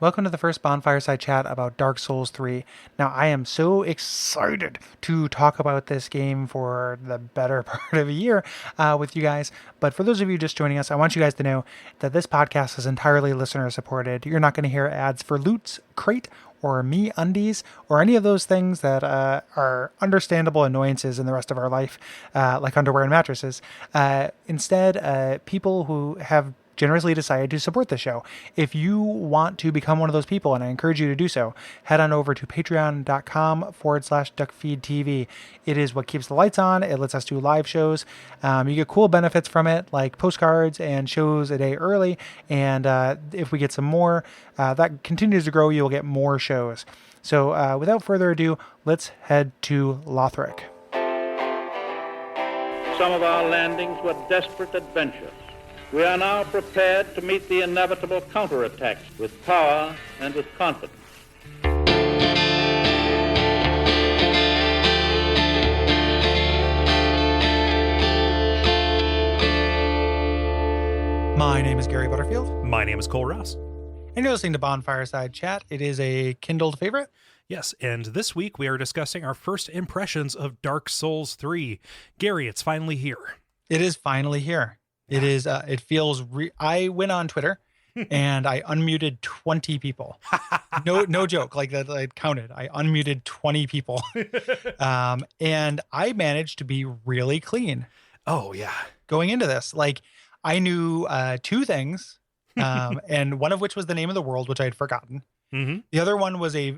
Welcome to the first Bonfireside Chat about Dark Souls 3. Now, I am so excited to talk about this game for the better part of a year with you guys. But for those of you just joining us, I want you guys to know that this podcast is entirely listener supported. You're not going to hear ads for Loot's Crate or Me Undies or any of those things that are understandable annoyances in the rest of our life, like underwear and mattresses. Instead, people who have generously decided to support the show. If you want to become one of those people, and I encourage you to do so, head on over to patreon.com/Duckfeed.tv. It is what keeps the lights on. It lets us do live shows. You get cool benefits from it, like postcards and shows a day early. And if we get some more, that continues to grow, you'll get more shows. So without further ado, let's head to Lothric. Some of our landings were desperate adventures. We are now prepared to meet the inevitable counterattacks with power and with confidence. My name is Gary Butterfield. My name is Kole Ross. And you're listening to Bonfireside Chat. It is a Kindled favorite. Yes, and this week we are discussing our first impressions of Dark Souls 3. Gary, it's finally here. It is finally here. It is. It feels. I went on Twitter and I unmuted 20 people. No joke. Like that, I counted. I unmuted 20 people, and I managed to be really clean. Oh yeah. Going into this, like I knew two things, and one of which was the name of the world, which I had forgotten. Mm-hmm. The other one was a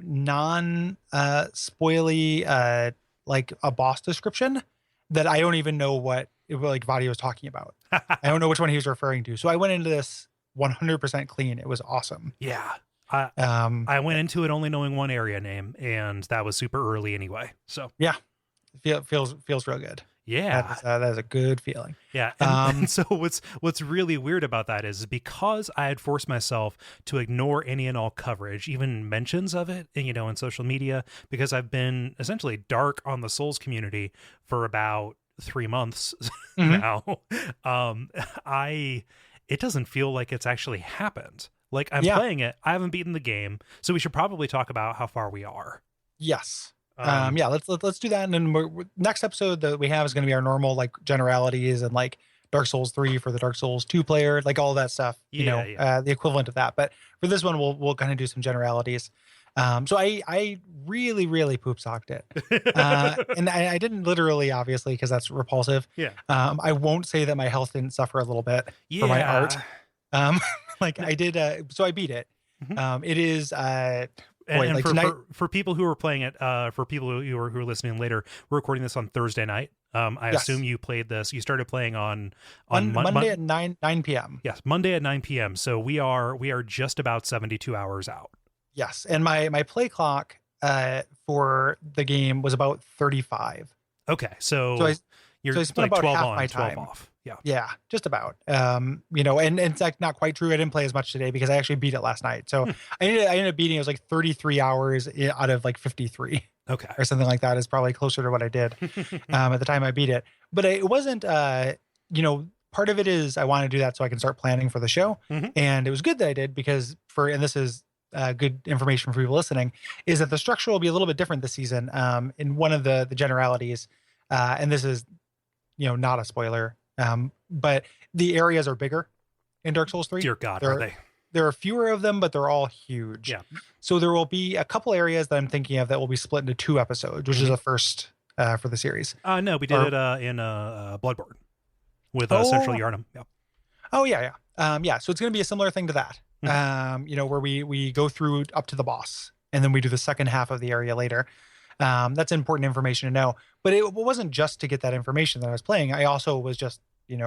spoily, like a boss description that I don't even know what Vadia was talking about. I don't know which one he was referring to. So I went into this 100% clean. It was awesome. Yeah. I went into it only knowing one area name, and that was super early anyway. So yeah, feels real good. Yeah, that is a good feeling. Yeah, and so what's really weird about that is because I had forced myself to ignore any and all coverage, even mentions of it, in social media, because I've been essentially dark on the Souls community for about 3 months now. It doesn't feel like it's actually happened. Like I'm playing it, I haven't beaten the game, so we should probably talk about how far we are. Yes. Let's do that, and then next episode that we have is going to be our normal like generalities and like Dark Souls 3 for the Dark Souls 2 player, like all that stuff. The equivalent of that. But for this one, we'll kind of do some generalities. So I really poop socked it, and I didn't literally, obviously, because that's repulsive. Yeah. I won't say that my health didn't suffer a little bit for my art. Like I did. So I beat it. Mm-hmm. It is. For people who are playing it, for people who are listening later, we're recording this on Thursday night. I assume you played this. You started playing on Monday at 9 p.m. Yes, Monday at 9 p.m. So we are just about 72 hours out. Yes, and my play clock for the game was about 35. Okay, so I you're spent like about 12 half on, my 12 time off. Yeah. Yeah, just about. And it's like not quite true. I didn't play as much today because I actually beat it last night. So I ended up beating it. It was like 33 hours out of like 53. Okay. Or something like that is probably closer to what I did at the time I beat it. But it wasn't, part of it is I want to do that so I can start planning for the show. Mm-hmm. And it was good that I did because and this is good information for people listening, is that the structure will be a little bit different this season in one of the generalities. And this is, not a spoiler. But the areas are bigger in Dark Souls 3. Dear God, are they? There are fewer of them, but they're all huge. Yeah. So there will be a couple areas that I'm thinking of that will be split into 2 episodes, which is a first for the series. No, we did it in Bloodborne with Central Yharnam. Yeah. Oh yeah. So it's going to be a similar thing to that. Where we go through up to the boss, and then we do the second half of the area later. That's important information to know. But it wasn't just to get that information that I was playing. I also was just,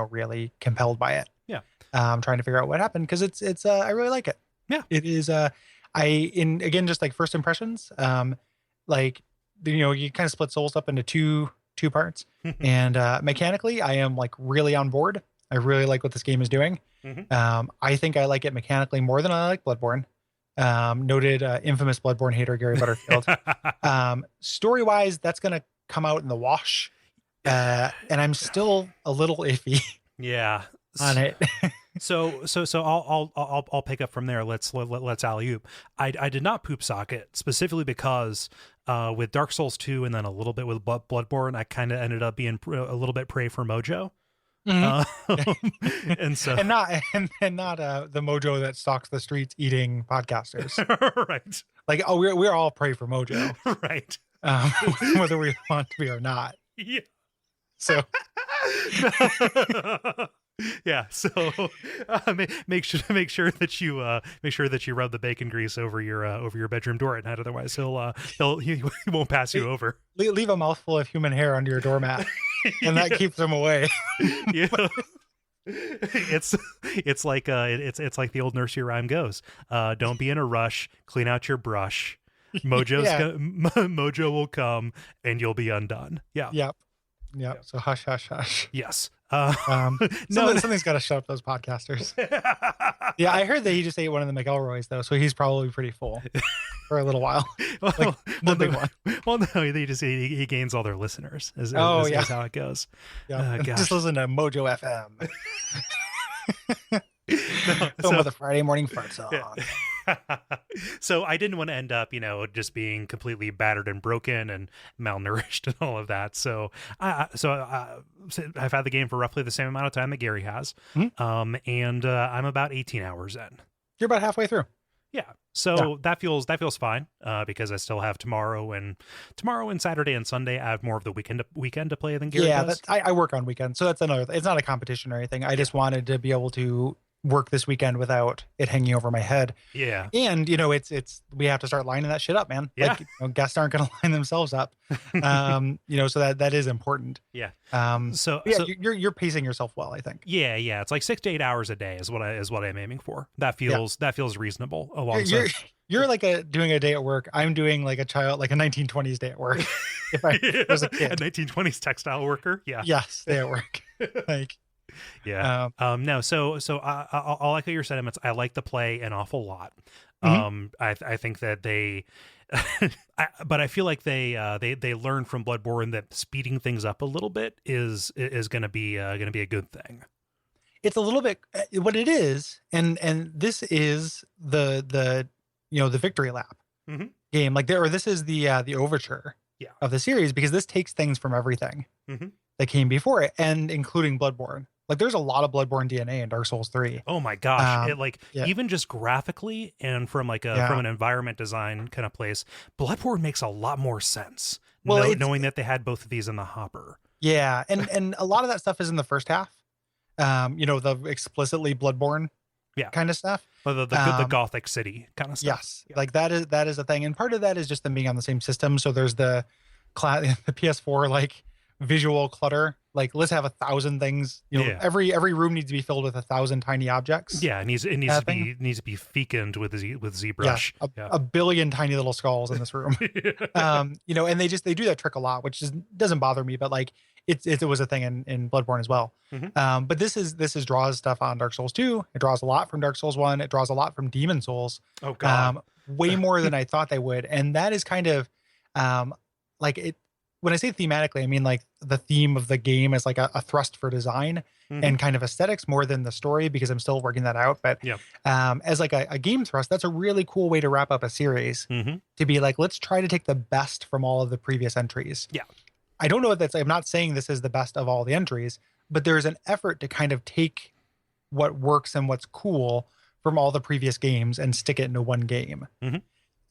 really compelled by it. Yeah. Trying to figure out what happened because it's I really like it. Yeah. It is. Again, just like first impressions. You kind of split Souls up into two parts, and mechanically, I am like really on board. I really like what this game is doing. Mm-hmm. I think I like it mechanically more than I like Bloodborne. Noted infamous Bloodborne hater Gary Butterfield. Story-wise, that's going to come out in the wash. And I'm still a little iffy Yeah. on it. So I'll pick up from there. Let's alley oop. I did not poop socket specifically because with Dark Souls 2 and then a little bit with Bloodborne, I kind of ended up being a little bit prey for Mojo. And so and not the Mojo that stalks the streets eating podcasters. right. Like, oh, we're all prey for Mojo, right? Whether we want to be or not. Yeah. So yeah. So make sure that you rub the bacon grease over your bedroom door at night. Otherwise, he won't pass you over. Leave a mouthful of human hair under your doormat, and that keeps them away. Yeah. It's like the old nursery rhyme goes. Don't be in a rush. Clean out your brush. Mojo will come and you'll be undone. Yeah. Yep. So hush, hush, hush. Yes. Something's got to shut up those podcasters. Yeah, I heard that he just ate one of the McElroys though, so he's probably pretty full for a little while. Like the big one. Well, no, he gains all their listeners. Is how it goes. Yeah, just listen to Mojo FM. With a Friday morning fart song. Yeah. So I didn't want to end up, just being completely battered and broken and malnourished and all of that. So I've had the game for roughly the same amount of time that Gary has. Mm-hmm. And I'm about 18 hours in. You're about halfway through. Yeah. So that feels fine because I still have tomorrow and Saturday and Sunday. I have more of the weekend to play than Gary does. I work on weekends, so that's another. It's not a competition or anything. I just wanted to be able to work this weekend without it hanging over my head. Yeah. And it's we have to start lining that shit up, man. Yeah. Like, guests aren't going to line themselves up. So that is important. Yeah. So you're pacing yourself well, I think. Yeah. It's like 6 to 8 hours a day is what I'm aiming for. That feels reasonable. You're like doing a day at work. I'm doing like a 1920s day at work. If I was a kid. A 1920s textile worker. Yeah. Yes. Day at work. Like, yeah. No. So I'll echo your sentiments. I like to play an awful lot. I think that they, but I feel like they learn from Bloodborne that speeding things up a little bit is going to be a good thing. It's a little bit what it is, and this is the victory lap game. Like this is the overture of the series, because this takes things from everything that came before it, and including Bloodborne. Like there's a lot of Bloodborne DNA in Dark Souls 3. Oh my gosh. Even just graphically and from from an environment design kind of place, Bloodborne makes a lot more sense. Well, knowing that they had both of these in the hopper. Yeah. And a lot of that stuff is in the first half. The explicitly Bloodborne kind of stuff. The Gothic city kind of stuff. Yes. Yeah. Like that is a thing. And part of that is just them being on the same system. So there's the PS4, like visual clutter. Like, let's have 1,000 things. Every room needs to be filled with 1,000 tiny objects. Yeah, and it needs to be fecund with ZBrush. Yeah, a billion tiny little skulls in this room. And they do that trick a lot, which doesn't bother me, but like it was a thing in Bloodborne as well. But this is draws stuff on Dark Souls 2. It draws a lot from Dark Souls 1. It draws a lot from Demon Souls. Oh god, way more than I thought they would, and that is kind of like it. When I say thematically, I mean like the theme of the game is like a thrust for design and kind of aesthetics more than the story, because I'm still working that out. But as like a game thrust, that's a really cool way to wrap up a series, to be like, let's try to take the best from all of the previous entries. Yeah. I don't know what that's, I'm not saying this is the best of all the entries, but there's an effort to kind of take what works and what's cool from all the previous games and stick it into one game.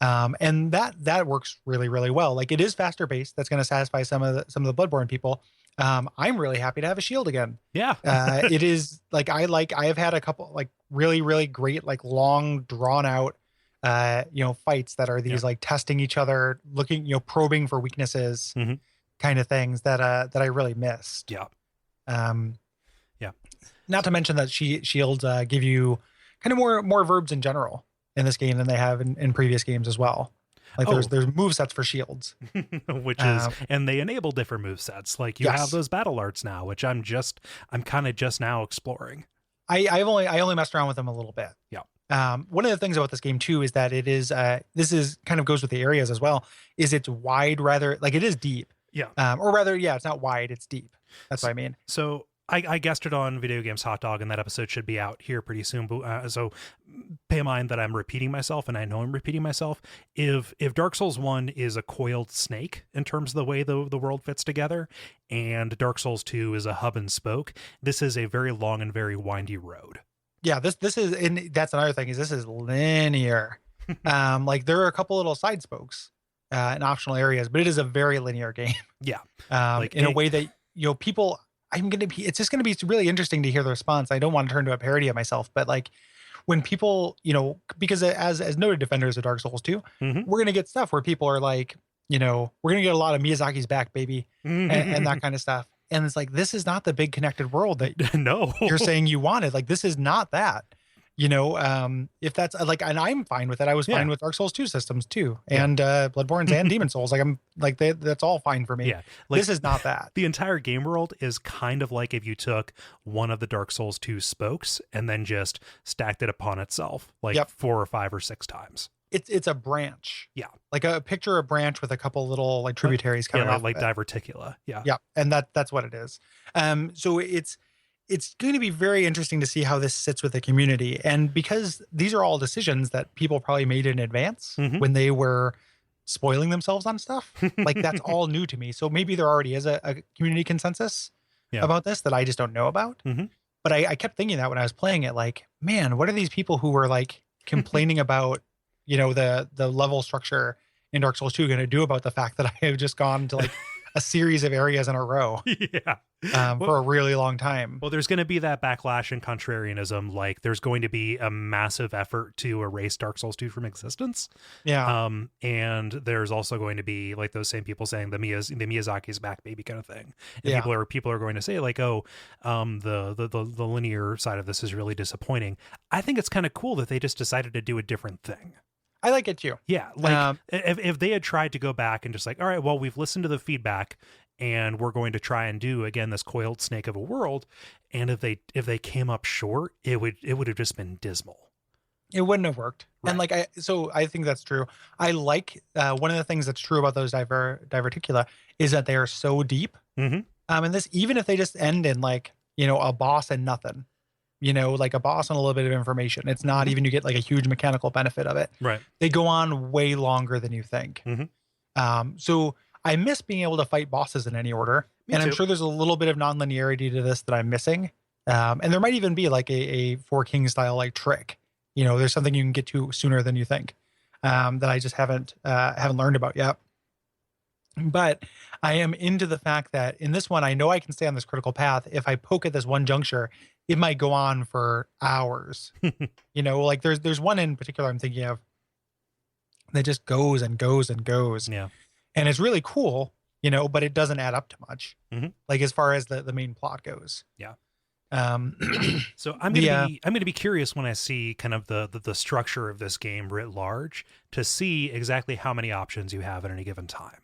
And that works really, really well. Like, it is faster paced. That's going to satisfy some of the Bloodborne people. I'm really happy to have a shield again. Yeah. It is like, I have had a couple like really, really great, like long drawn out, fights that are these like testing each other, looking, probing for weaknesses kind of things that I really missed. Yeah. Not to mention that shields give you kind of more verbs in general in this game than they have in previous games as well. Like there's move sets for shields, which is, and they enable different move sets. Like you have those battle arts now, which I'm kind of just now exploring. I only messed around with them a little bit. Yeah. One of the things about this game too is that it is this is kind of goes with the areas as well. Is it's wide rather, like it is deep. Yeah. Or rather, it's not wide, it's deep. That's what I mean. So I guessed it on Video Games Hot Dog, and that episode should be out here pretty soon. But, so pay in mind that I'm repeating myself, and I know I'm repeating myself. If Dark Souls 1 is a coiled snake in terms of the way the world fits together, and Dark Souls 2 is a hub and spoke, this is a very long and very windy road. Yeah, this is, and that's another thing, is this is linear. Like there are a couple little side spokes in optional areas, but it is a very linear game. Yeah. Like in a way that, people, it's just going to be really interesting to hear the response. I don't want to turn to a parody of myself, but like when people, because as noted defenders of Dark Souls 2, we're going to get stuff where people are like, we're going to get a lot of Miyazaki's back, baby, and that kind of stuff. And it's like, this is not the big connected world that no, you're saying you wanted. Like, this is not that. If that's like, and I'm fine with it. I was fine with Dark Souls 2 systems too, and Bloodborne's and Demon Souls. Like, I'm like, that's all fine for me. Yeah, like, this is not that. The entire game world is kind of like if you took one of the Dark Souls 2 spokes and then just stacked it upon itself, like 4 or 5 or 6 times. It's a branch. Yeah, like a picture a branch with a couple little like tributaries coming off. Like diverticula. Yeah, and that's what it is. So it's going to be very interesting to see how this sits with the community. And because these are all decisions that people probably made in advance when they were spoiling themselves on stuff, like that's all new to me. So maybe there already is a community consensus about this that I just don't know about. But I kept thinking that when I was playing it, like, man, what are these people who were like complaining about, the level structure in Dark Souls 2 going to do about the fact that I have just gone to like a series of areas in a row for a really long time. Well, there's going to be that backlash and contrarianism. Like there's going to be a massive effort to erase Dark Souls 2 from existence. Yeah. And there's also going to be like those same people saying the Miyazaki's back baby kind of thing. And people are going to say like, oh, the linear side of this is really disappointing. I think it's kind of cool that they just decided to do a different thing. I like it too. Yeah. Like if they had tried to go back and just like, all right, well, we've listened to the feedback and we're going to try and do again this coiled snake of a world. And if they came up short, it would have just been dismal. It wouldn't have worked. Right. And like I think that's true. I like one of the things that's true about those diverticula is that they are so deep. And this, even if they just end in like, a boss and nothing. Like a boss and a little bit of information. It's not even you get like a huge mechanical benefit of it. Right. They go on way longer than you think. So I miss being able to fight bosses in any order. Me and too. I'm sure there's a little bit of non-linearity to this that I'm missing. And there might even be like a Four King style like trick. There's something you can get to sooner than you think that I just haven't learned about yet. But I am into the fact that in this one, I know I can stay on this critical path. If I poke at this one juncture, it might go on for hours. Like there's one in particular I'm thinking of that just goes and goes and goes. Yeah. And it's really cool, but it doesn't add up to much. Like as far as the main plot goes. Yeah. So I'm gonna be curious when I see kind of the structure of this game writ large to see exactly how many options you have at any given time.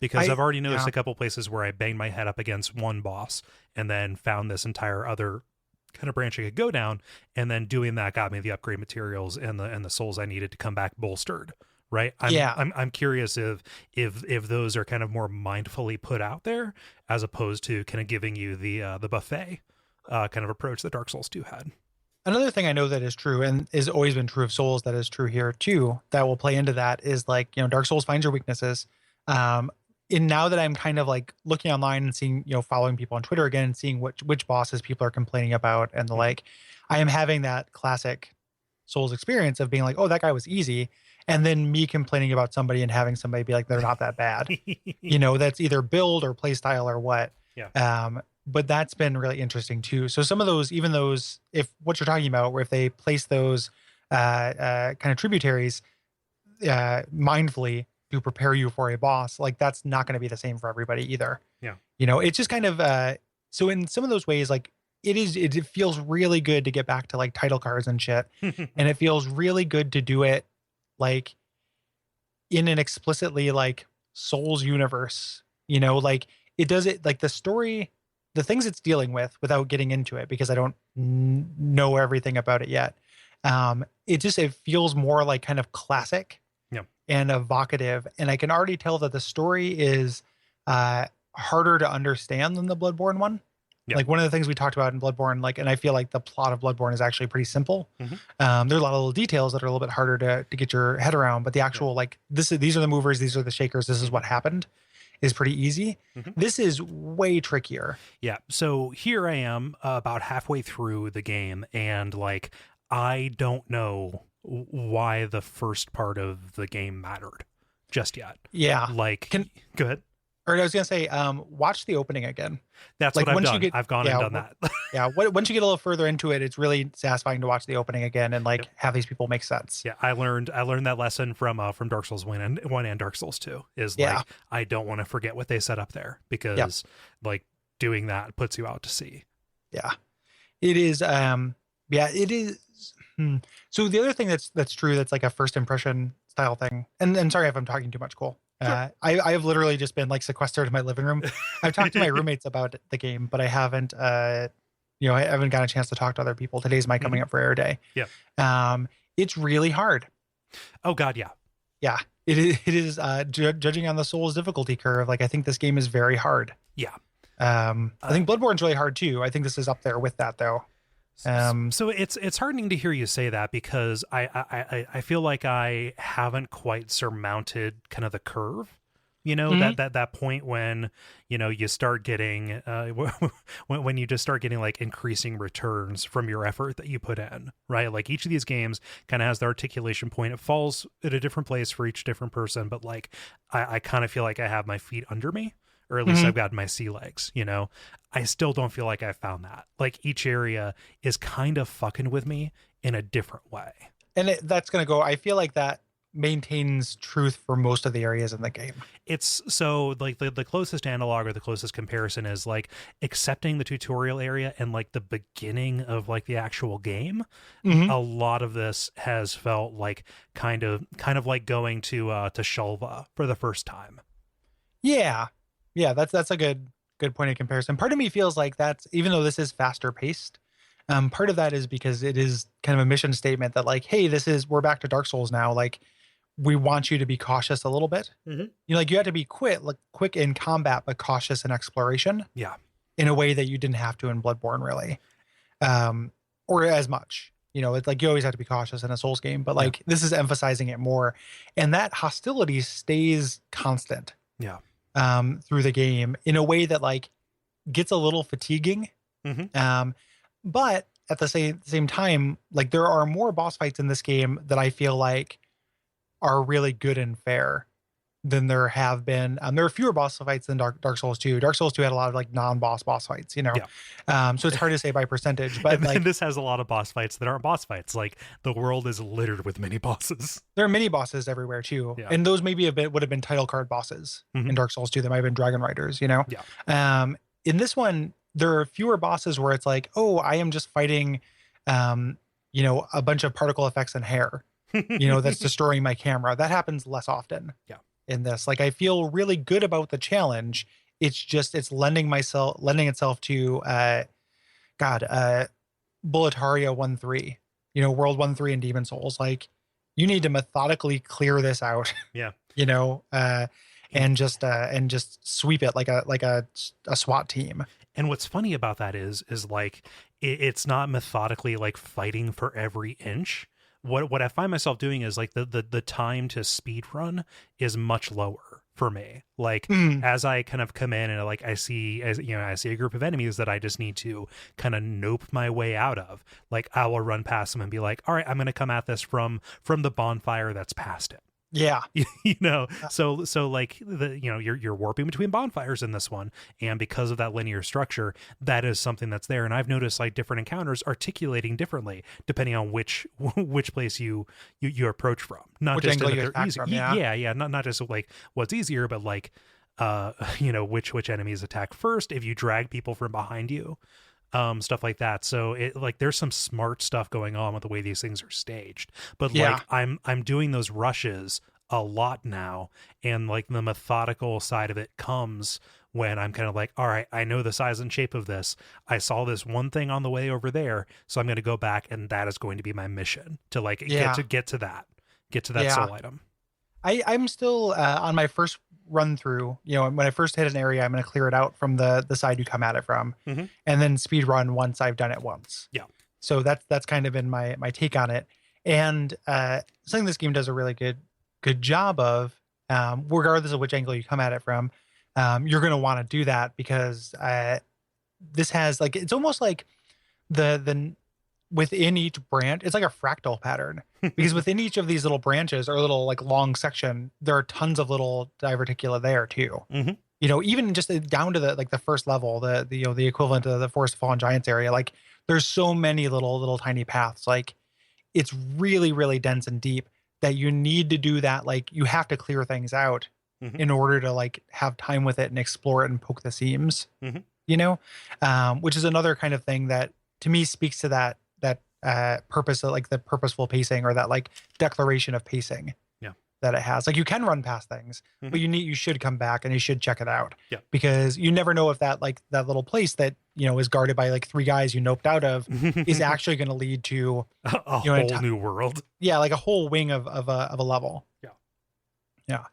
Because I've already noticed a couple places where I banged my head up against one boss and then found this entire other kind of branch I could go down, and then doing that got me the upgrade materials and the souls I needed to come back bolstered. Right. I'm curious if those are kind of more mindfully put out there as opposed to kind of giving you the buffet kind of approach that Dark Souls 2 had. Another thing I know that is true and has always been true of Souls that is true here too, that will play into that is like, Dark Souls finds your weaknesses. And now that I'm kind of like looking online and seeing, following people on Twitter again and seeing which bosses people are complaining about and the like, I am having that classic Souls experience of being like, oh, that guy was easy. And then me complaining about somebody and having somebody be like, they're not that bad. That's either build or play style or what. Yeah. But that's been really interesting too. So some of those, even those, if what you're talking about, where if they place those kind of tributaries mindfully to prepare you for a boss, like that's not going to be the same for everybody either. Yeah. It's just kind of, so in some of those ways, like it feels really good to get back to like title cards and shit. And it feels really good to do it like in an explicitly like Souls universe, like it does it like the story, the things it's dealing with without getting into it because I don't know everything about it yet. It feels more like kind of classic and evocative. And I can already tell that the story is harder to understand than the Bloodborne one. Yeah. Like one of the things we talked about in Bloodborne, like, and I feel like the plot of Bloodborne is actually pretty simple. There's a lot of little details that are a little bit harder to get your head around, but the actual like these are the movers, these are the shakers, this is what happened is pretty easy. This is way trickier. Yeah. So here I am about halfway through the game, and like I don't know why the first part of the game mattered just yet. Yeah. Like, go ahead. Or I was gonna say, watch the opening again. That's Like what I've once you done. get, I've gone and done that. yeah. Once you get a little further into it, it's really satisfying to watch the opening again and like have these people make sense. Yeah, I learned that lesson from Dark Souls 1 and Dark Souls 2 is like I don't want to forget what they set up there because like doing that puts you out to sea. Yeah. It is it is so the other thing that's true that's like a first impression style thing. And sorry if I'm talking too much, Cole. Sure. I have literally just been like sequestered in my living room. I've talked to my roommates about the game, but I haven't I haven't got a chance to talk to other people. Today's my coming up for air day. Yeah. It's really hard. Oh God, yeah. Yeah. It is judging on the Souls difficulty curve. Like I think this game is very hard. Yeah. I think Bloodborne's really hard too. I think this is up there with that though. So it's heartening to hear you say that because I feel like I haven't quite surmounted kind of the curve, that point when, you start getting, when you just start getting like increasing returns from your effort that you put in, right? Like each of these games kind of has the articulation point. It falls at a different place for each different person, but like, I kind of feel like I have my feet under me. Or at least I've got my sea legs, I still don't feel like I found that. Like each area is kind of fucking with me in a different way. And that's going to go, I feel like that maintains truth for most of the areas in the game. It's so like the closest analog or the closest comparison is like accepting the tutorial area and like the beginning of like the actual game. A lot of this has felt like kind of like going to Shulva for the first time. Yeah, that's a good point of comparison. Part of me feels like that's, even though this is faster paced, part of that is because it is kind of a mission statement that like, hey, we're back to Dark Souls now. Like we want you to be cautious a little bit. Like you have to be quick in combat, but cautious in exploration. Yeah. In a way that you didn't have to in Bloodborne really. Or as much. It's like you always have to be cautious in a Souls game, but like this is emphasizing it more. And that hostility stays constant. Yeah. Through the game in a way that like gets a little fatiguing. But at the same time, like there are more boss fights in this game that I feel like are really good and fair than there have been. There are fewer boss fights than Dark Souls 2. Dark Souls 2 had a lot of like non-boss boss fights, so it's hard to say by percentage, but and this has a lot of boss fights that aren't boss fights. Like the world is littered with mini bosses. There are mini bosses everywhere too. And those maybe would have been title card bosses in Dark Souls 2. There might have been Dragon Riders, in this one, there are fewer bosses where it's like, oh, I am just fighting, a bunch of particle effects and hair, that's destroying my camera. That happens less often. Yeah. In this, like I feel really good about the challenge. It's lending itself to Bulletaria 1-3, World 1-3 and Demon Souls. Like you need to methodically clear this out. Yeah. And just sweep it like a SWAT team. And what's funny about that is like it's not methodically like fighting for every inch. What I find myself doing is like the time to speed run is much lower for me. Like as I kind of come in and like I see a group of enemies that I just need to kind of nope my way out of. Like I will run past them and be like, all right, I'm going to come at this from the bonfire that's past it. Yeah. So like you're warping between bonfires in this one, and because of that linear structure, that is something that's there. And I've noticed like different encounters articulating differently depending on which place you approach from. Not which just angle that you they're attack easy. from, yeah. Not just like what's easier, but like which enemies attack first if you drag people from behind you. Stuff like that. So it like there's some smart stuff going on with the way these things are staged. But like I'm doing those rushes a lot now, and like the methodical side of it comes when I'm kind of like, all right, I know the size and shape of this. I saw this one thing on the way over there, so I'm going to go back, and that is going to be my mission to like get to that soul item. I'm still on my first run through, when I first hit an area, I'm going to clear it out from the side you come at it from, Mm-hmm. and then speed run once I've done it once. Yeah. So that's kind of been my take on it. And something this game does a really good job of, regardless of which angle you come at it from, you're going to want to do that because this has like, it's almost like the within each branch, it's like a fractal pattern because within each of these little branches or little like long section, there are tons of little diverticula there too. Mm-hmm. Even just down to the first level, the equivalent of the Forest of Fallen Giants area, like there's so many little tiny paths. Like it's really, really dense and deep that you need to do that. Like you have to clear things out Mm-hmm. in order to like have time with it and explore it and poke the seams, which is another kind of thing that to me speaks to that purpose of like the purposeful pacing or that like declaration of pacing that it has. Like you can run past things, but you should come back and you should check it out because you never know if that little place that, is guarded by like 3 guys you noped out of is actually going to lead to a whole new world. Yeah. Like a whole wing of a level. Yeah. Yeah.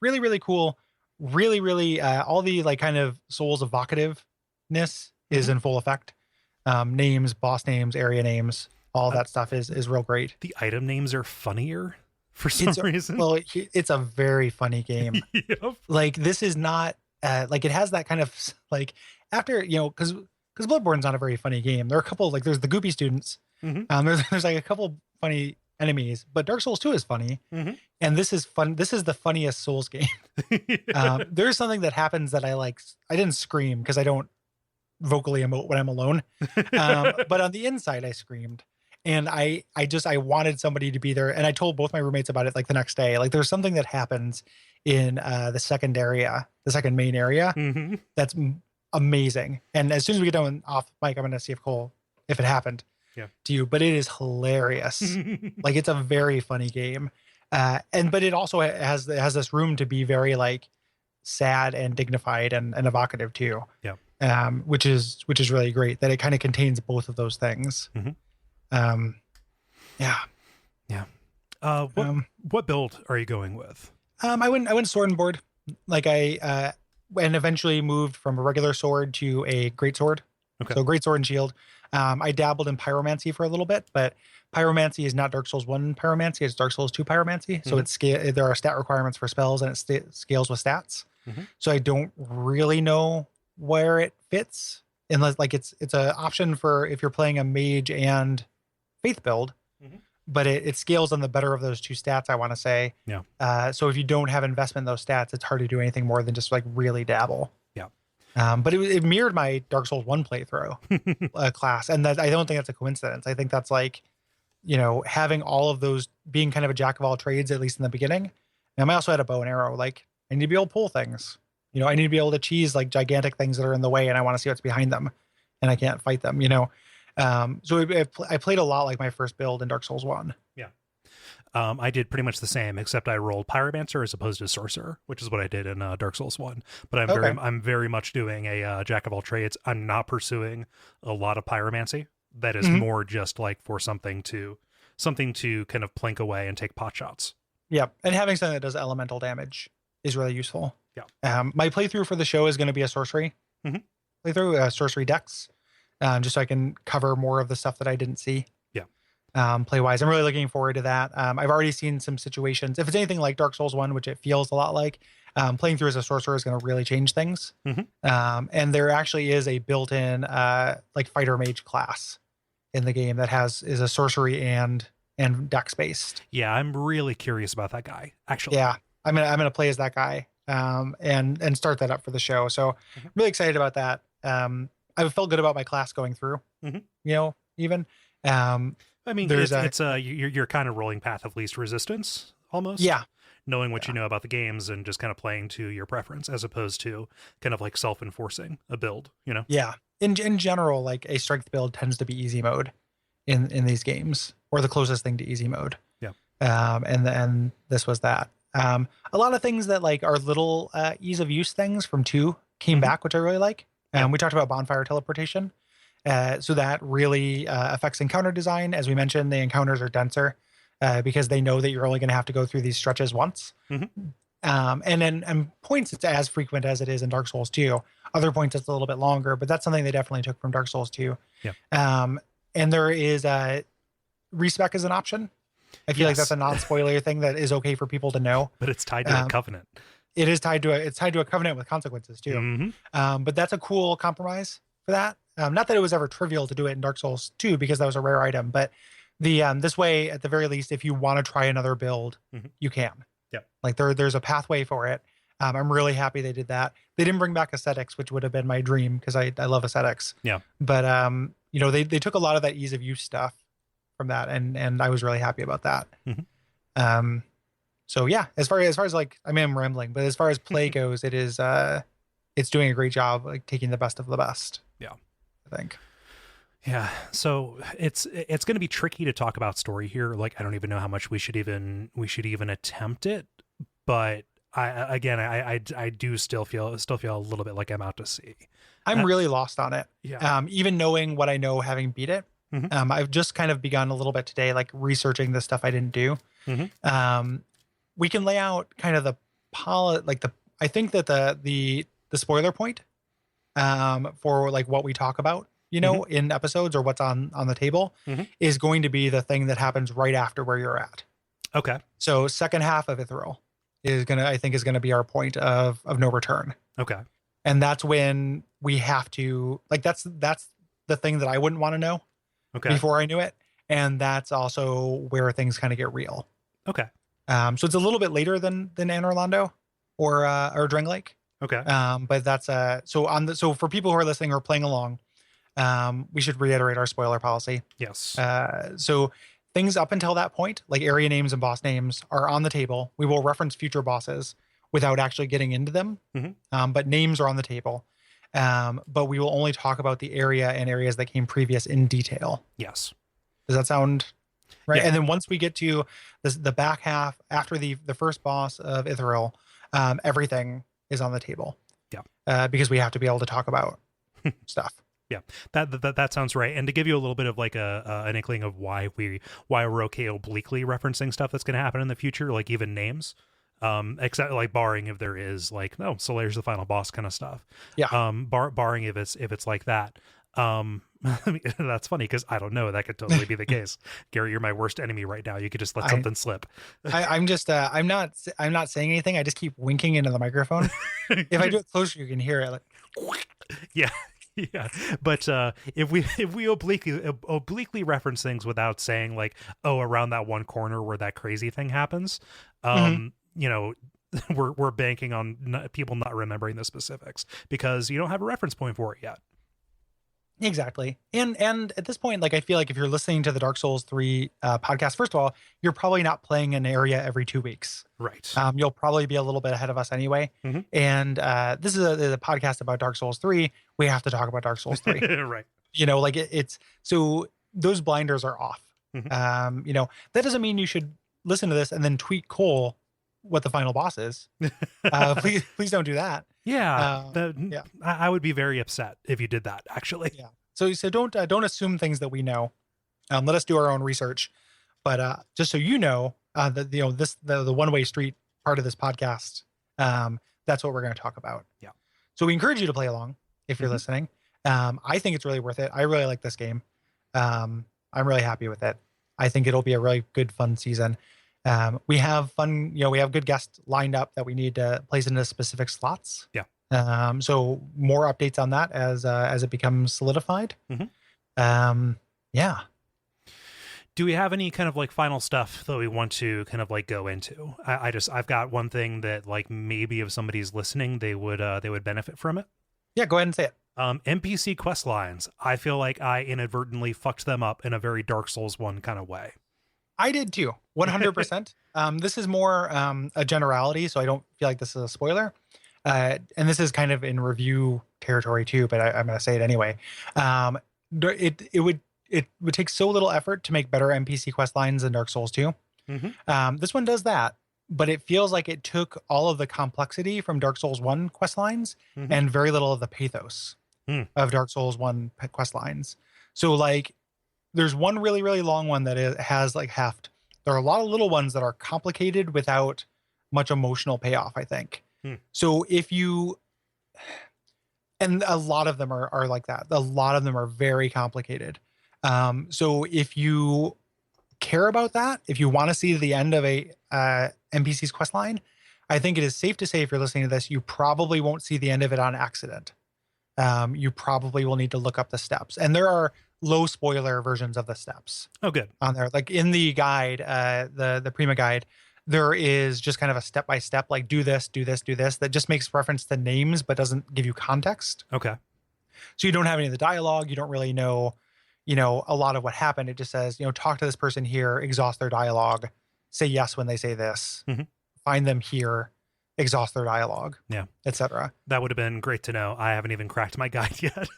Really, really cool. Really, really, all the like kind of Souls evocativeness is in full effect. Names, boss names, area names, all that stuff is real great. The item names are funnier for some reason. Well, it's a very funny game. Yep. Like this is not like it has that kind of like after because Bloodborne's not a very funny game. There are a couple like there's the goopy students. There's like a couple funny enemies, but Dark Souls 2 is funny, and this is fun. This is the funniest Souls game. There's something that happens that I like. I didn't scream because I don't vocally emote when I'm alone, but on the inside I screamed. And I wanted somebody to be there. And I told both my roommates about it like the next day. Like there's something that happens in the second main area that's amazing. And as soon as we get done off mic, I'm going to see if it happened to you. But it is hilarious. Like it's a very funny game. But it also has this room to be very like sad and dignified and evocative too. Yeah. Which is really great that it kind of contains both of those things. Yeah. What build are you going with? I went sword and board. Like and eventually moved from a regular sword to a great sword. Okay. So great sword and shield. I dabbled in pyromancy for a little bit, but pyromancy is not Dark Souls 1 pyromancy, it's Dark Souls 2 pyromancy. So there are stat requirements for spells and it scales with stats. So I don't really know where it fits unless like it's an option for if you're playing a mage and faith build, but it scales on the better of those 2 stats, I want to say. Yeah. So if you don't have investment in those stats, it's hard to do anything more than just like really dabble. Yeah. But it mirrored my Dark Souls 1 playthrough class. And that I don't think that's a coincidence. I think that's like, having all of those being kind of a jack of all trades, at least in the beginning. And I also had a bow and arrow. Like I need to be able to pull things, I need to be able to cheese like gigantic things that are in the way and I want to see what's behind them and I can't fight them, So I played a lot like my first build in Dark Souls 1. Yeah. I did pretty much the same, except I rolled Pyromancer as opposed to Sorcerer, which is what I did in Dark Souls 1. But I'm very much doing a jack of all trades. I'm not pursuing a lot of Pyromancy. That is more just like for something to kind of plink away and take pot shots. Yeah, and having something that does elemental damage is really useful. Yeah. My playthrough for the show is going to be a sorcery playthrough, sorcery decks, just so I can cover more of the stuff that I didn't see. Play wise, I'm really looking forward to that. I've already seen some situations. If it's anything like Dark Souls 1, which it feels a lot like, playing through as a sorcerer is going to really change things. And there actually is a built-in like fighter mage class in the game that is a sorcery and dex based. Yeah, I'm really curious about that guy. Actually, yeah, I'm gonna play as that guy and start that up for the show. So I'm really excited about that. I felt good about my class going through. Even. I mean, you're kind of rolling path of least resistance almost. Yeah. Knowing what you know about the games and just kind of playing to your preference as opposed to kind of like self-enforcing a build, Yeah. In general, like a strength build tends to be easy mode in these games or the closest thing to easy mode. Yeah. And this was that. A lot of things that like are little ease of use things from 2 came back, which I really like. We talked about bonfire teleportation. So that really affects encounter design. As we mentioned, the encounters are denser because they know that you're only going to have to go through these stretches once. And points it's as frequent as it is in Dark Souls 2. Other points it's a little bit longer, but that's something they definitely took from Dark Souls 2. Yeah. And there is respec as an option. I feel like that's Yes. a non-spoiler thing that is okay for people to know. But it's tied to a covenant. It is tied to a covenant with consequences too. Mm-hmm. But that's a cool compromise for that. Not that it was ever trivial to do it in Dark Souls 2 because that was a rare item, but the this way, at the very least, if you want to try another build, you can. Yep. Like there's a pathway for it. I'm really happy they did that. They didn't bring back aesthetics, which would have been my dream because I love aesthetics. Yeah. But they took a lot of that ease of use stuff from that, and I was really happy about that. So yeah, as far as like, I mean, I'm rambling, but as far as play goes, it is it's doing a great job, like taking the best of the best. Yeah, I think. Yeah, so it's going to be tricky to talk about story here. Like, I don't even know how much we should even attempt it, but I do still feel a little bit like I'm out to sea. I'm really lost on it. Yeah. Even knowing what I know, having beat it, I've just kind of begun a little bit today, like researching the stuff I didn't do. We can lay out kind of I think that the spoiler point for like what we talk about, in episodes or what's on the table is going to be the thing that happens right after where you're at. Okay. So second half of Ithral is gonna be our point of no return. Okay. And that's when we have to, like, that's the thing that I wouldn't want to know before I knew it. And that's also where things kind of get real. Okay. So it's a little bit later than Anne Orlando or Drang Lake. Okay. But that's so for people who are listening or playing along, we should reiterate our spoiler policy. Yes. So things up until that point, like area names and boss names, are on the table. We will reference future bosses without actually getting into them. But names are on the table. But we will only talk about the area and areas that came previous in detail. Yes. Does that sound right? Yeah. And then once we get to the back half after the first boss of Ithral, everything is on the table. Yeah. Because we have to be able to talk about stuff. Yeah, that sounds right. And to give you a little bit of like an inkling of why we're okay obliquely referencing stuff that's going to happen in the future, like even names, except like barring if there is like, no, Solaire's the final boss kind of stuff. Yeah. Barring if it's like that. That's funny because I don't know. That could totally be the case. Gary, you're my worst enemy right now. You could just let something slip. I'm just I'm not saying anything. I just keep winking into the microphone. If I do it closer, you can hear it. Like, yeah. Yeah, but if we obliquely reference things without saying like, oh, around that one corner where that crazy thing happens, we're banking on people not remembering the specifics because you don't have a reference point for it yet. Exactly. And at this point, like, I feel like if you're listening to the Dark Souls 3 podcast, first of all, you're probably not playing an area every 2 weeks. Right. You'll probably be a little bit ahead of us anyway. And this is a podcast about Dark Souls 3. We have to talk about Dark Souls 3. Right. Like it's so those blinders are off. That doesn't mean you should listen to this and then tweet Kole what the final boss is. Please don't do that. Yeah, I would be very upset if you did that. Actually, yeah. So don't assume things that we know. Let us do our own research. But just so you know, that the one-way street part of this podcast, that's what we're going to talk about. Yeah. So we encourage you to play along if you're listening. I think it's really worth it. I really like this game. I'm really happy with it. I think it'll be a really good, fun season. We have fun, we have good guests lined up that we need to place into specific slots. Yeah. So more updates on that as it becomes solidified. Yeah. Do we have any kind of like final stuff that we want to kind of like go into? I've got one thing that like maybe if somebody's listening, they would benefit from it. Yeah, go ahead and say it. NPC quest lines. I feel like I inadvertently fucked them up in a very Dark Souls 1 kind of way. I did too, 100%. This is more a generality, so I don't feel like this is a spoiler. And this is kind of in review territory too, but I'm going to say it anyway. It would take so little effort to make better NPC quest lines than Dark Souls 2. This one does that, but it feels like it took all of the complexity from Dark Souls 1 quest lines and very little of the pathos of Dark Souls 1 quest lines. So like, there's one really, really long one that has like heft. There are a lot of little ones that are complicated without much emotional payoff, I think. Hmm. So if you, and a lot of them are like that. A lot of them are very complicated. So if you care about that, if you want to see the end of a NPC's quest line, I think it is safe to say if you're listening to this, you probably won't see the end of it on accident. You probably will need to look up the steps. And there are low spoiler versions of the steps. Oh, good. On there. Like in the guide, the Prima guide, there is just kind of a step-by-step, like do this, do this, do this, that just makes reference to names, but doesn't give you context. Okay. So you don't have any of the dialogue. You don't really know, a lot of what happened. It just says, talk to this person here, exhaust their dialogue, say yes when they say this, find them here, exhaust their dialogue, etc. That would have been great to know. I haven't even cracked my guide yet.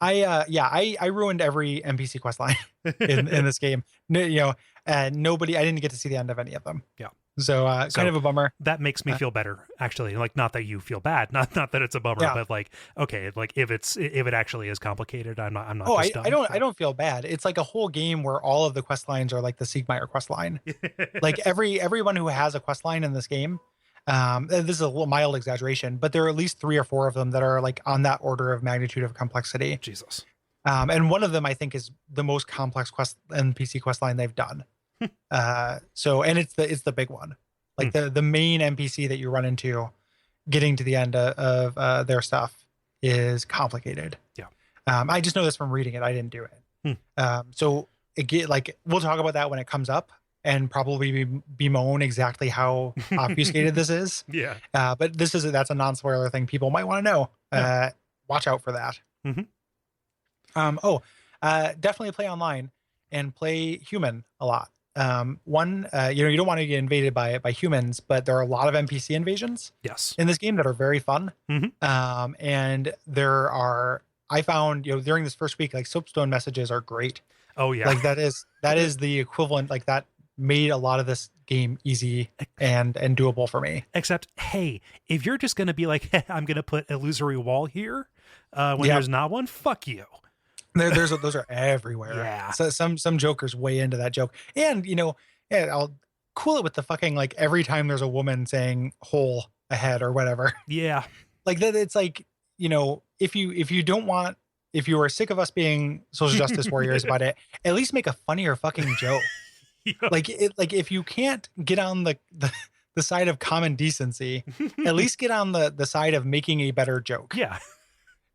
I ruined every NPC quest line in this game. Nobody, I didn't get to see the end of any of them. Yeah. So kind of a bummer. That makes me feel better, actually. Like, not that you feel bad, not that it's a bummer, but like, okay, like if it actually is complicated, I'm not. Oh, just dumb, I don't feel bad. It's like a whole game where all of the quest lines are like the Siegmeyer quest line. Like everyone who has a quest line in this game, this is a little mild exaggeration, but there are at least 3 or 4 of them that are like on that order of magnitude of complexity. Jesus. And one of them I think is the most complex NPC quest line they've done. And it's the big one, like the main NPC that you run into, getting to the end of their stuff is complicated. Yeah. I just know this from reading it. I didn't do it. So we'll talk about that when it comes up, and probably bemoan exactly how obfuscated this is. Yeah. But that's a non-spoiler thing people might want to know. Yeah. Watch out for that. Definitely play online and play human a lot. You don't want to get invaded by humans, but there are a lot of NPC invasions in this game that are very fun. And I found, during this first week, like soapstone messages are great. Oh yeah. Like that is the equivalent, like that made a lot of this game easy and doable for me. Except, hey, if you're just going to be like, hey, I'm going to put illusory wall here when there's not one, fuck you. Those are everywhere. Yeah. So some jokers way into that joke, and I'll cool it with the fucking, like, every time there's a woman saying hole ahead or whatever. Yeah. Like that, it's like, if you are sick of us being social justice warriors about it, at least make a funnier fucking joke. Like if you can't get on the side of common decency, at least get on the side of making a better joke. Yeah.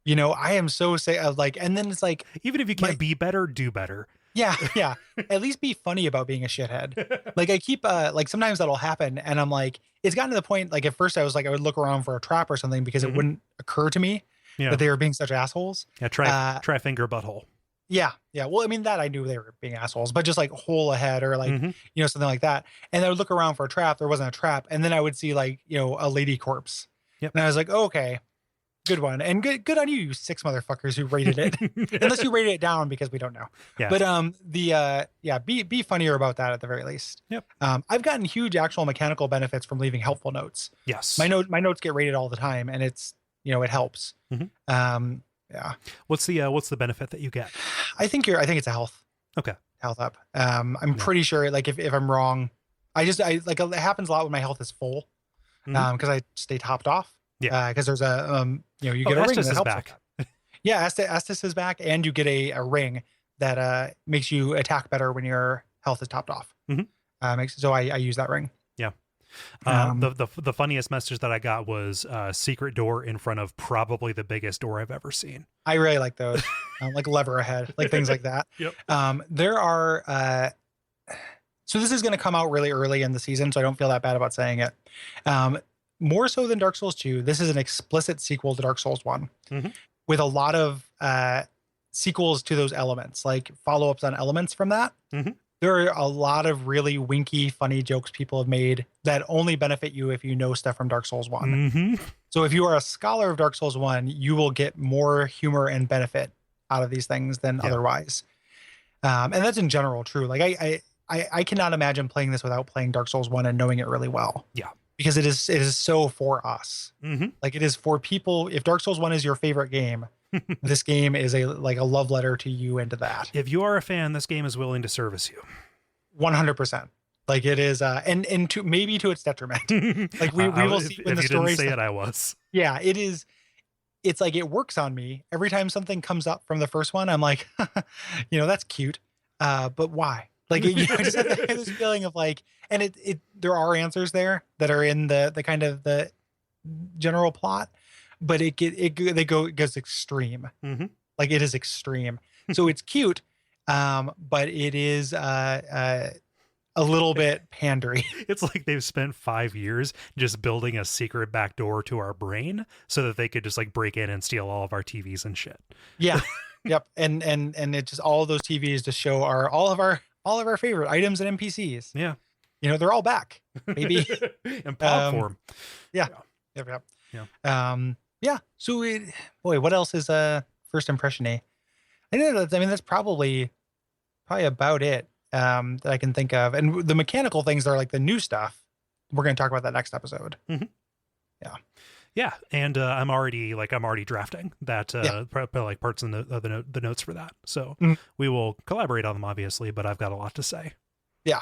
I am so say like, and then it's like, even if you can't be better, do better. Yeah. At least be funny about being a shithead. Like I keep like sometimes that'll happen, and I'm like, it's gotten to the point, like at first I was like, I would look around for a trap or something because it wouldn't occur to me that they were being such assholes. Yeah, try finger butthole. Yeah. Well, I mean, that I knew they were being assholes, but just like hole ahead or like, something like that. And I would look around for a trap. There wasn't a trap. And then I would see like, a lady corpse. Yep. And I was like, oh, okay, good one. And good on you 6 motherfuckers who rated it. Unless you rated it down because we don't know. Yeah. But be funnier about that at the very least. Yep. I've gotten huge actual mechanical benefits from leaving helpful notes. Yes. My notes get rated all the time, and it's, it helps. Yeah. What's the benefit that you get? I think it's a health. Okay. Health up. I'm pretty sure, like, if I'm wrong, it happens a lot when my health is full. Because I stay topped off. Yeah. Because there's a you get a ring that helps back. Yeah, Estes is back, and you get a ring that makes you attack better when your health is topped off. So I use that ring. Yeah. The funniest message that I got was secret door in front of probably the biggest door I've ever seen. I really like those, like lever ahead, like things like that. Yep. There are. So this is going to come out really early in the season, so I don't feel that bad about saying it. More so than Dark Souls 2, this is an explicit sequel to Dark Souls 1, with a lot of sequels to those elements, like follow-ups on elements from that. There are a lot of really winky, funny jokes people have made that only benefit you if you know stuff from Dark Souls 1. So if you are a scholar of Dark Souls 1, you will get more humor and benefit out of these things than otherwise. And that's in general true. Like I cannot imagine playing this without playing Dark Souls 1 and knowing it really well. Yeah. Because it is so for us. Like it is for people. If Dark Souls 1 is your favorite game, this game is a love letter to you and to that. If you are a fan, this game is willing to service you. 100%. Like it is, and to maybe to its detriment. Like we will see when if the you didn't stories. say it, I was. Yeah, it is. It's like it works on me every time something comes up from the first one. I'm like, that's cute, but why? Like, I just have this feeling of like, and there are answers there that are in the kind of the general plot, but it goes extreme. Hmm. Like it is extreme. So it's cute, but it is a little bit pandery. It's like they've spent 5 years just building a secret back door to our brain so that they could just like break in and steal all of our TVs and shit. Yeah. Yep. And it just all of those TVs just show all of our favorite items and NPCs. Yeah. They're all back. Maybe. In pod form. Yeah. Yep. Yep. Yeah. Yeah. So boy, what else is first impression A? That's probably about it that I can think of. And the mechanical things are like the new stuff. We're going to talk about that next episode. Mm-hmm. Yeah. Yeah, and I'm already drafting that like parts of the notes for that. So we will collaborate on them, obviously, but I've got a lot to say. Yeah,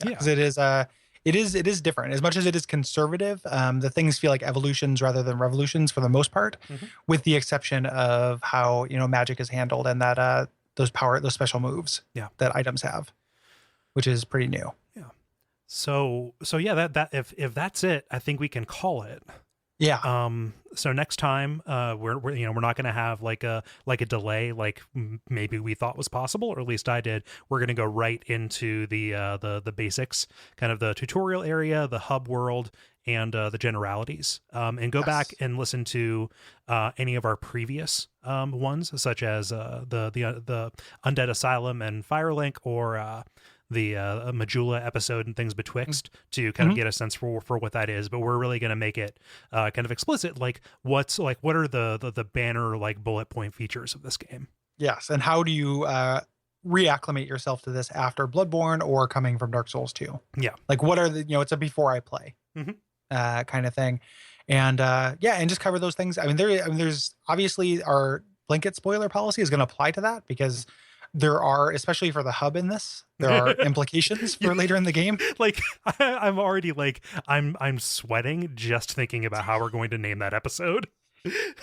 because it is different. As much as it is conservative, the things feel like evolutions rather than revolutions for the most part, with the exception of how magic is handled and that those special moves that items have, which is pretty new. Yeah. So yeah, that if that's it, I think we can call it. Yeah. So next time, we're not going to have like a delay like maybe we thought was possible, or at least I did. We're going to go right into the basics, kind of the tutorial area, the hub world, and the generalities. And go back and listen to any of our previous ones, such as the Undead Asylum and Firelink, or the Majula episode and things betwixt, to kind of get a sense for what that is. But we're really going to make it kind of explicit, like what are the banner like bullet point features of this game. Yes, and how do you reacclimate yourself to this after Bloodborne or coming from Dark Souls 2? Yeah, like what are it's a before I play kind of thing, and and just cover those things. There's obviously our blanket spoiler policy is going to apply to that, because there are, especially for the hub in this, there are implications for later in the game. Like I'm already like I'm sweating just thinking about how we're going to name that episode.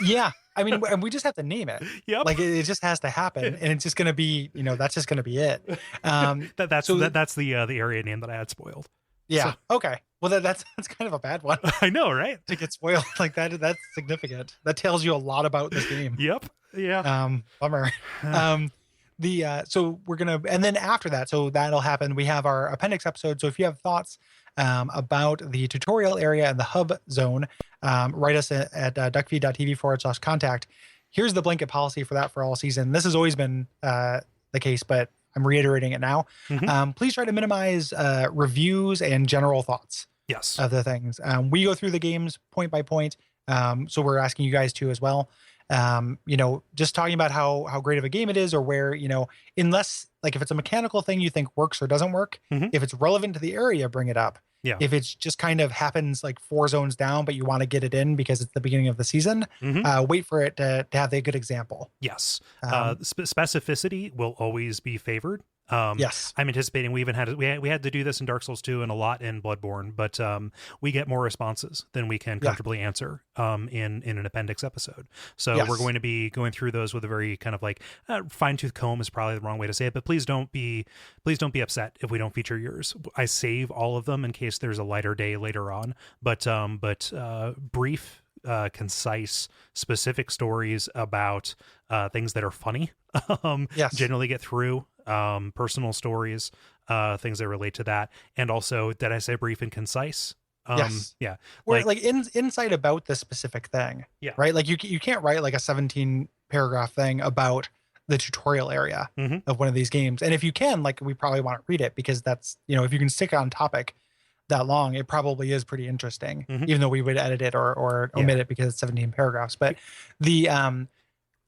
Yeah, and we just have to name it. Yep. Like it just has to happen, and it's just going to be, that's just going to be it. That's the area name that I had spoiled. Yeah. So. Okay. Well, that's kind of a bad one. I know, right? To get spoiled like that, that's significant. That tells you a lot about this game. Yep. Yeah. Bummer. So we're gonna, and then after that, so that'll happen. We have our appendix episode. So if you have thoughts about the tutorial area and the hub zone, write us at Duckfeed.tv/contact. Here's the blanket policy for that for all season. This has always been the case, but I'm reiterating it now. Please try to minimize reviews and general thoughts. Yes. Of the things. We go through the games point by point. So we're asking you guys to as well. Just talking about how great of a game it is, or where, unless, like, if it's a mechanical thing you think works or doesn't work, if it's relevant to the area, bring it up. Yeah. If it's just kind of happens like 4 zones down, but you want to get it in because it's the beginning of the season, wait for it to have a good example. Yes. Specificity will always be favored. Yes, I'm anticipating we had to do this in Dark Souls 2 and a lot in Bloodborne, but we get more responses than we can comfortably answer in an appendix episode. So we're going to be going through those with a very kind of like fine-tooth comb is probably the wrong way to say it, but please don't be upset if we don't feature yours. I save all of them in case there's a lighter day later on, but brief, concise, specific stories about things that are funny generally get through. Personal stories, things that relate to that, and also, did I say brief and concise? Yes. Yeah. Or like insight about the specific thing. Yeah. Right. Like you can't write like a 17 paragraph thing about the tutorial area of one of these games. And if you can, like, we probably want to read it, because that's, if you can stick on topic that long, it probably is pretty interesting, even though we would edit it or omit it because it's 17 paragraphs. But the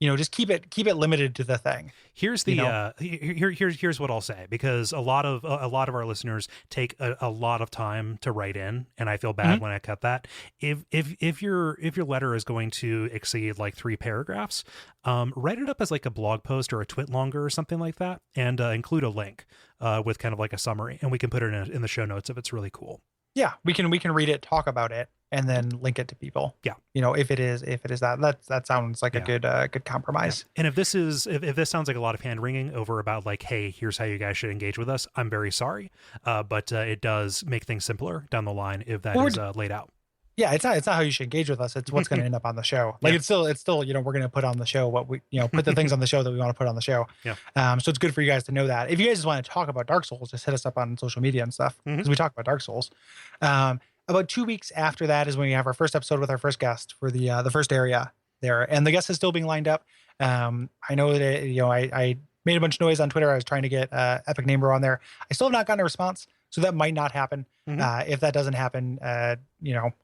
just keep it limited to the thing. Here's the here's what I'll say, because a lot of our listeners take a lot of time to write in, and I feel bad when I cut that. If your letter is going to exceed like 3 paragraphs, write it up as like a blog post or a twit longer or something like that, and include a link with kind of like a summary, and we can put it in the show notes if it's really cool. Yeah, we can read it, talk about it, and then link it to people. Yeah, if it is that sounds like a good compromise. Yeah. And if this sounds like a lot of hand wringing over about like, hey, here's how you guys should engage with us, I'm very sorry, but it does make things simpler down the line if that is laid out. Yeah, it's not how you should engage with us. It's what's going to end up on the show. Like, it's still we're going to put on the show what we put the things on the show that we want to put on the show. Yeah. So it's good for you guys to know that. If you guys just want to talk about Dark Souls, just hit us up on social media and stuff, because we talk about Dark Souls. About 2 weeks after that is when we have our first episode with our first guest for the first area there, and the guest is still being lined up. I know that I made a bunch of noise on Twitter. I was trying to get Epic Name Bro on there. I still have not gotten a response, so that might not happen. If that doesn't happen, I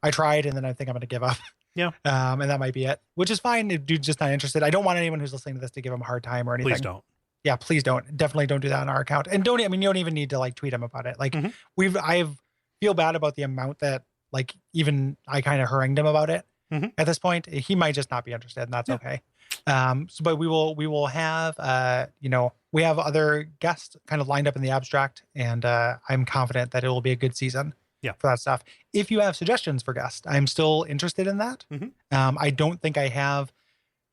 tried, and then I think I'm going to give up. Yeah. And that might be it, which is fine. If dude's just not interested. I don't want anyone who's listening to this to give him a hard time or anything. Please don't. Yeah, please don't. Definitely don't do that on our account. And you don't even need to like tweet him about it. Like I feel bad about the amount that like even I kind of harangued him about it. At this point, he might just not be interested, and that's okay. But we will have we have other guests kind of lined up in the abstract, and I'm confident that it will be a good season for that stuff. If you have suggestions for guests, I'm still interested in that. I don't think I have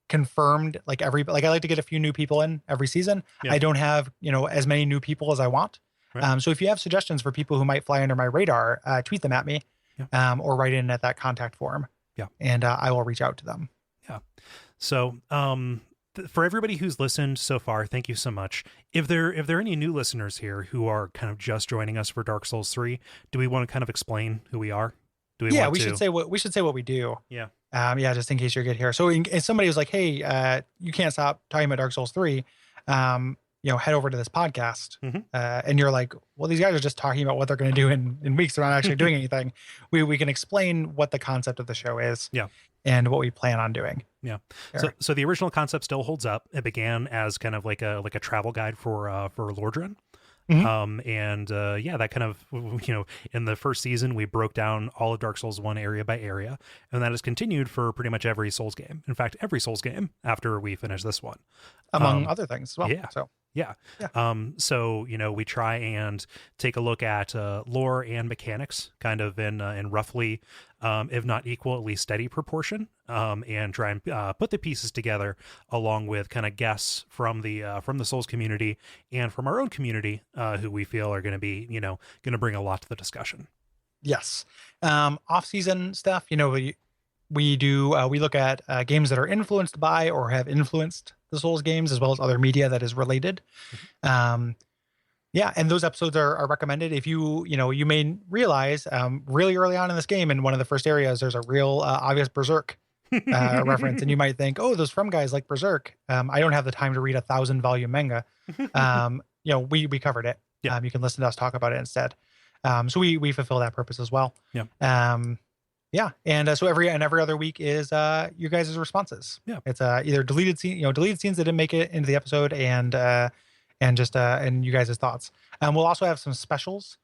confirmed I like to get a few new people in every season. I don't have as many new people as I want. Right. So if you have suggestions for people who might fly under my radar, tweet them at me, or write in at that contact form. And I will reach out to them. Yeah. So for everybody who's listened so far, thank you so much. If there are any new listeners here who are kind of just joining us for Dark Souls 3, do we want to kind of explain who we are? We should say what we do. Yeah. Just in case you're good here. So if somebody was like, hey, you can't stop talking about Dark Souls 3, head over to this podcast. And you're like, well, these guys are just talking about what they're going to do in weeks. They're not actually doing anything. We can explain what the concept of the show is. And what we plan on doing. So the original concept still holds up. It began as kind of like a travel guide for Lordran. That kind of, in the first season, we broke down all of Dark Souls 1 area by area, and that has continued for pretty much every Souls game. In fact, every Souls game after we finish this one. Among other things as well. Yeah. So. Yeah. So, we try and take a look at lore and mechanics kind of in roughly, if not equal, at least steady proportion, and try and put the pieces together along with kind of guests from the Souls community and from our own community, who we feel are going to be, going to bring a lot to the discussion. Yes. Off-season stuff, we look at games that are influenced by or have influenced the Souls games, as well as other media that is related. And those episodes are recommended. If you may realize really early on in this game, in one of the first areas, there's a real obvious Berserk reference, and you might think, oh, those From guys like Berserk. I don't have the time to read a 1,000-volume manga. We covered it. You can listen to us talk about it instead. So we fulfill that purpose as well. And so every other week is you guys' responses. It's either deleted scenes that didn't make it into the episode, and you guys' thoughts. We'll also have some specials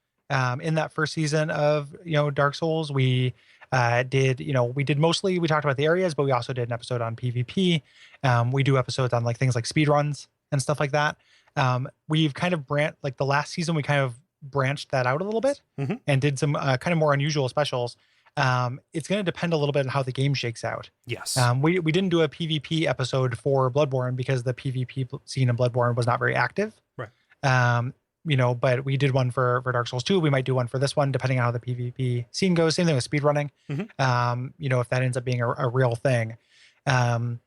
in that first season of Dark Souls. We did mostly, we talked about the areas, but we also did an episode on PvP. We do episodes on things like speed runs and stuff like that. We've kind of the last season we kind of branched that out a little bit and did some kind of more unusual specials. It's going to depend a little bit on how the game shakes out. Yes. We didn't do a PvP episode for Bloodborne because the PvP scene in Bloodborne was not very active. Right. But we did one for Dark Souls 2. We might do one for this one, depending on how the PvP scene goes. Same thing with speedrunning. If that ends up being a real thing. With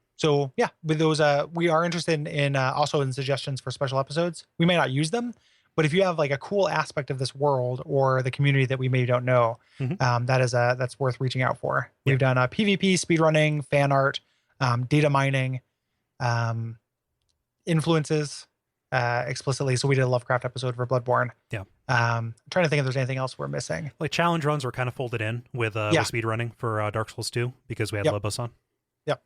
those, we are interested in also in suggestions for special episodes. We may not use them, but if you have like a cool aspect of this world or the community that we maybe don't know, that's worth reaching out for. We've done PvP, speedrunning, fan art, data mining, influences explicitly. So we did a Lovecraft episode for Bloodborne. I'm trying to think if there's anything else we're missing. Like challenge runs were kind of folded in with speedrunning for Dark Souls 2 because we had Lobos on. Yep.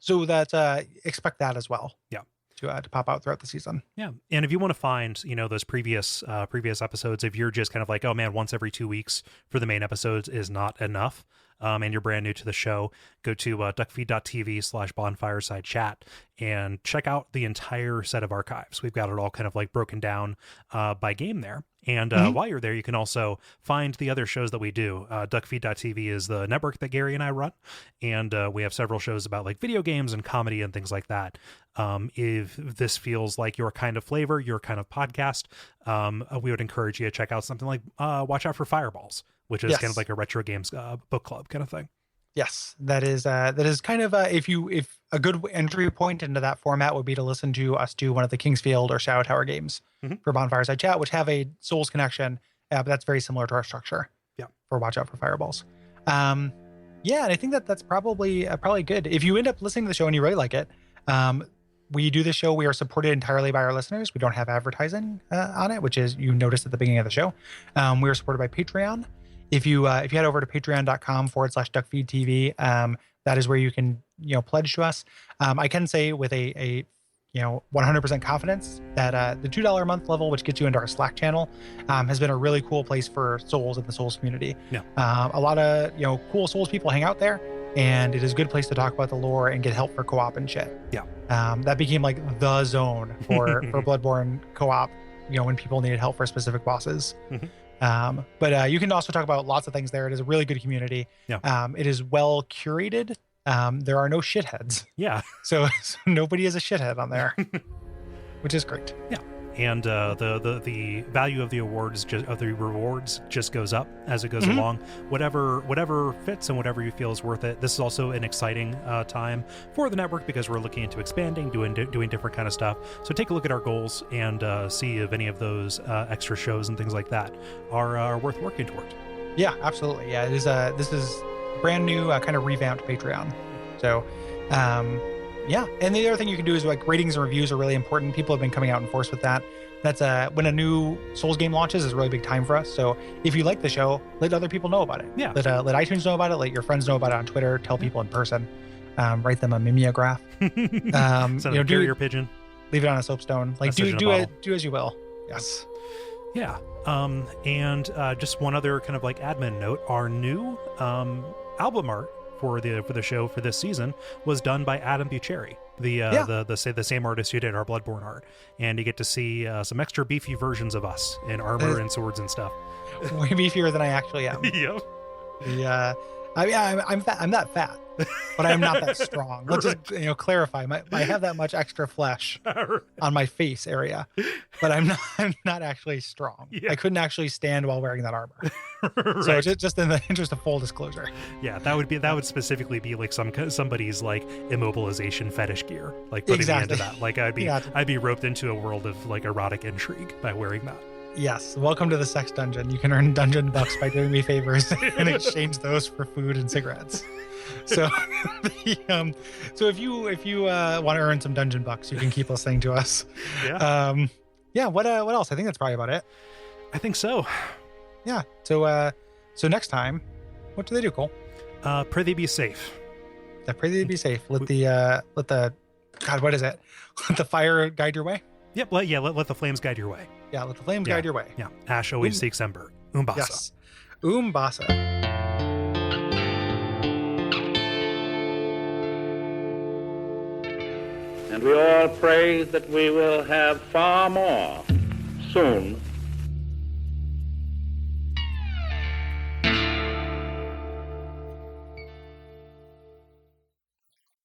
So that expect that as well. Yeah. To pop out throughout the season. Yeah. And if you want to find, those previous episodes, if you're just kind of like, oh man, once every 2 weeks for the main episodes is not enough, and you're brand new to the show, go to Duckfeed.tv/Bonfireside Chat and check out the entire set of archives. We've got it all kind of like broken down by game there. And while you're there, you can also find the other shows that we do. Duckfeed.tv is the network that Gary and I run. And we have several shows about like video games and comedy and things like that. If this feels like your kind of flavor, your kind of podcast, we would encourage you to check out something like Watch Out for Fireballs, which is kind of like a retro games book club kind of thing. Yes, that is kind of if a good entry point into that format would be to listen to us do one of the Kingsfield or Shadow Tower games for Bonfireside Chat, which have a Souls connection, but that's very similar to our structure. Yeah, for Watch Out for Fireballs. And I think that's probably good. If you end up listening to the show and you really like it, we do this show. We are supported entirely by our listeners. We don't have advertising on it, which is you noticed at the beginning of the show. We are supported by Patreon. If you head over to patreon.com/DuckFeed.tv, that is where you can pledge to us. I can say with a 100% confidence that the $2 a month level, which gets you into our Slack channel, has been a really cool place for Souls and the Souls community. Yeah. A lot of cool Souls people hang out there, and it is a good place to talk about the lore and get help for co-op and shit. Yeah. That became like the zone for Bloodborne co-op. When people needed help for specific bosses. But you can also talk about lots of things there. It is a really good community. Yeah. It is well curated. There are no shitheads. Yeah. So nobody is a shithead on there, which is great. Yeah. And the value of the rewards just goes up as it goes along. Whatever fits and whatever you feel is worth it. This is also an exciting time for the network because we're looking into expanding, doing different kind of stuff. So take a look at our goals and see if any of those extra shows and things like that are worth working toward. Yeah, absolutely. Yeah, it is. This is brand new, kind of revamped Patreon. So. Yeah, and the other thing you can do is like ratings and reviews are really important. People have been coming out in force with that. That's when a new Souls game launches is a really big time for us. So if you like the show, let other people know about it. Yeah. Let iTunes know about it. Let your friends know about it on Twitter. Tell people in person. Write them a mimeograph. Send a carrier pigeon. Leave it on a soapstone. Like do as you will. Yes. Yeah. And just one other kind of like admin note: our new album art for the show for this season was done by Adam Bucheri, the same artist who did our Bloodborne art, and you get to see some extra beefy versions of us in armor and swords and stuff. Way beefier than I actually am. Yep. I'm that fat, but I'm not that strong. Let's just clarify. I have that much extra flesh on my face area, but I'm not actually strong. Yeah. I couldn't actually stand while wearing that armor. Right. So just in the interest of full disclosure. Yeah, that would specifically be like somebody's like immobilization fetish gear, like putting me into that. Like I'd be roped into a world of like erotic intrigue by wearing that. Yes, welcome to the sex dungeon. You can earn dungeon bucks by doing me favors and exchange those for food and cigarettes. So, so if you want to earn some dungeon bucks, you can keep listening to us. Yeah. What else? I think that's probably about it. I think so. Yeah. So next time, what do they do, Cole? Pray they be safe. Yeah, pray they be safe. Let the God, what is it? Let the fire guide your way. Yep. Let the flames guide your way. Yeah, let the flames guide your way. Yeah. Ash always seeks ember. Umbasa. Yes. Umbasa. And we all pray that we will have far more soon